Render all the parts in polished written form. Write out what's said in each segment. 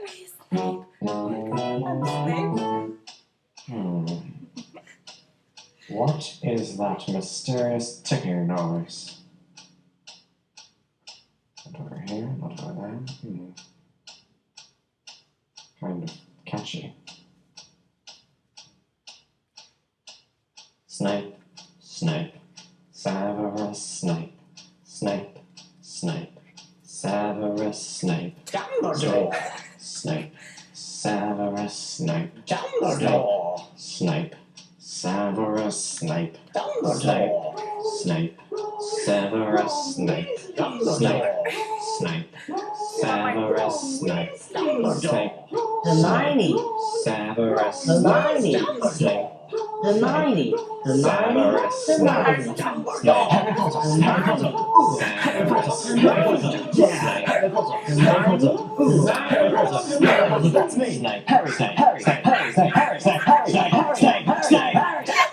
Snape. I'm Snape. What is that mysterious ticking noise? Not over here, not over there. Kind of catchy. Snape, Snape, Severus Snape, Snape, Snape, Severus Snape, Dumbledore! Snape, Severus Snape, Dumbledore! Snape, Severus Snape, Dumbledore! Snape, Severus Snape, Snape, Snape, Severus Snape, Snape, Hermione! Severus Hermione! Snape, Hermione! Hermione! Hermione! Harry Potter! Harry Potter! Harry Potter! Harry Potter! Harry Potter! Harry Potter! That's me! Snape! Harry! Snape! Harry! Snape! Harry! Snape! Harry! Snape! Harry! Snape! Snape! Snape!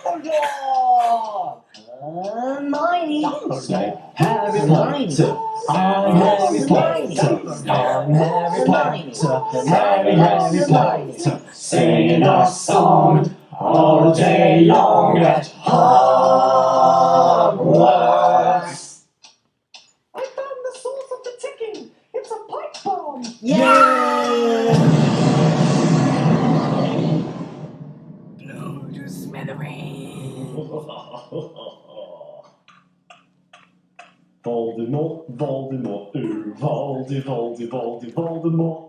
Dumbledore! Hermione! Snape! Harry Potter! I'm Harry Potter! I'm Harry Potter! Harry Potter! Singing our song all day long at Hogwarts! I found the source of the ticking. It's a pipe bomb. Yeah! Blow to smithereens. Voldemort, Voldemort, ooh, Voldemort.